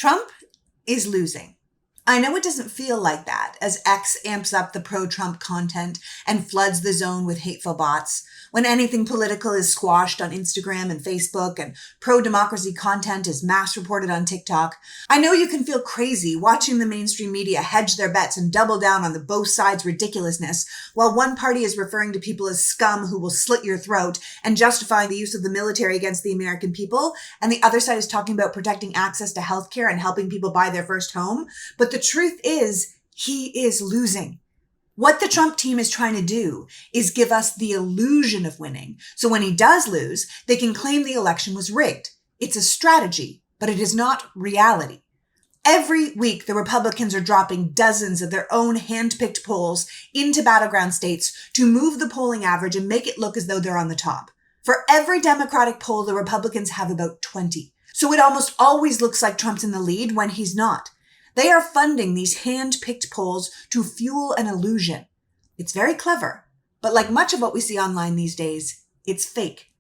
Trump is losing. I know it doesn't feel like that as X amps up the pro-Trump content and floods the zone with hateful bots, when anything political is squashed on Instagram and Facebook and pro-democracy content is mass reported on TikTok. I know you can feel crazy watching the mainstream media hedge their bets and double down on the both sides ridiculousness, while one party is referring to people as scum who will slit your throat and justifying the use of the military against the American people, and the other side is talking about protecting access to healthcare and helping people buy their first home. But the truth is, he is losing. What the Trump team is trying to do is give us the illusion of winning. So when he does lose, they can claim the election was rigged. It's a strategy, but it is not reality. Every week, the Republicans are dropping dozens of their own hand-picked polls into battleground states to move the polling average and make it look as though they're on the top. For every Democratic poll, the Republicans have about 20. So it almost always looks like Trump's in the lead when he's not. They are funding these hand-picked polls to fuel an illusion. It's very clever, but like much of what we see online these days, it's fake.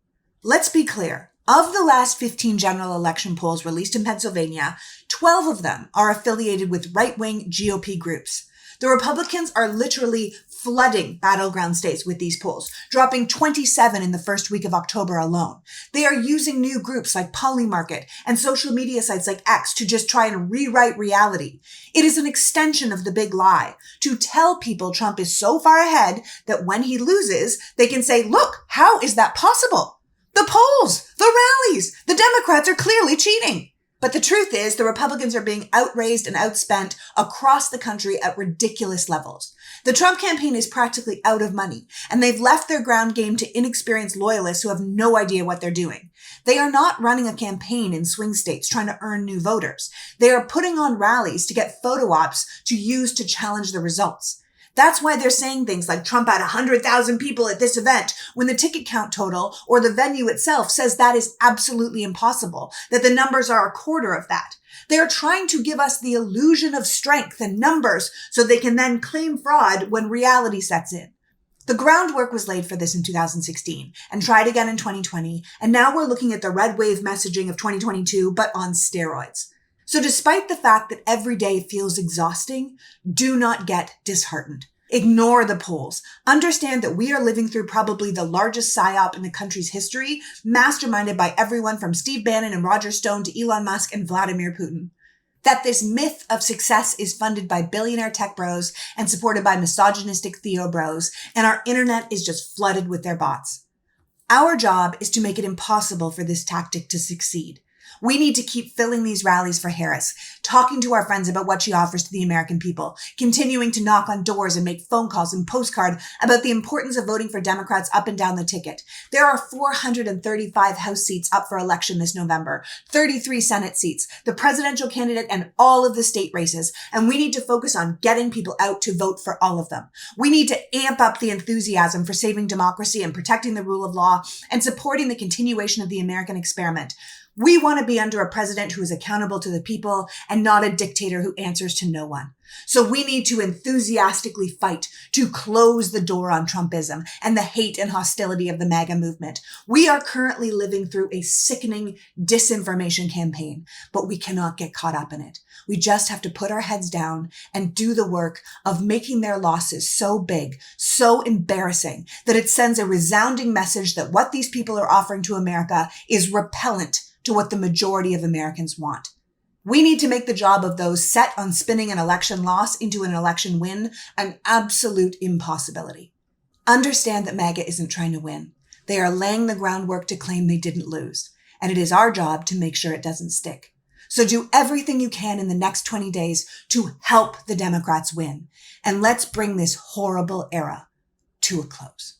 Let's be clear. Of the last 15 general election polls released in Pennsylvania, 12 of them are affiliated with right-wing GOP groups. The Republicans are literally flooding battleground states with these polls, dropping 27 in the first week of October alone. They are using new groups like Polymarket and social media sites like X to just try and rewrite reality. It is an extension of the big lie to tell people Trump is so far ahead that when he loses, they can say, look, how is that possible? The polls, the rallies, the Democrats are clearly cheating. But the truth is, the Republicans are being outraised and outspent across the country at ridiculous levels. The Trump campaign is practically out of money, and they've left their ground game to inexperienced loyalists who have no idea what they're doing. They are not running a campaign in swing states trying to earn new voters. They are putting on rallies to get photo ops to use to challenge the results. That's why they're saying things like Trump had 100,000 people at this event when the ticket count total or the venue itself says that is absolutely impossible, that the numbers are a quarter of that. They are trying to give us the illusion of strength and numbers so they can then claim fraud when reality sets in. The groundwork was laid for this in 2016 and tried again in 2020, and now we're looking at the red wave messaging of 2022, but on steroids. So despite the fact that every day feels exhausting, do not get disheartened. Ignore the polls. Understand that we are living through probably the largest psyop in the country's history, masterminded by everyone from Steve Bannon and Roger Stone to Elon Musk and Vladimir Putin. That this myth of success is funded by billionaire tech bros and supported by misogynistic Theo bros, and our internet is just flooded with their bots. Our job is to make it impossible for this tactic to succeed. We need to keep filling these rallies for Harris, talking to our friends about what she offers to the American people, continuing to knock on doors and make phone calls and postcard about the importance of voting for Democrats up and down the ticket. There are 435 House seats up for election this November, 33 Senate seats, the presidential candidate, and all of the state races, and we need to focus on getting people out to vote for all of them. We need to amp up the enthusiasm for saving democracy and protecting the rule of law and supporting the continuation of the American experiment. We want to be under a president who is accountable to the people and not a dictator who answers to no one. So we need to enthusiastically fight to close the door on Trumpism and the hate and hostility of the MAGA movement. We are currently living through a sickening disinformation campaign, but we cannot get caught up in it. We just have to put our heads down and do the work of making their losses so big, so embarrassing, that it sends a resounding message that what these people are offering to America is repellent to what the majority of Americans want. We need to make the job of those set on spinning an election loss into an election win an absolute impossibility. Understand that MAGA isn't trying to win. They are laying the groundwork to claim they didn't lose, and it is our job to make sure it doesn't stick. So do everything you can in the next 20 days to help the Democrats win, and let's bring this horrible era to a close.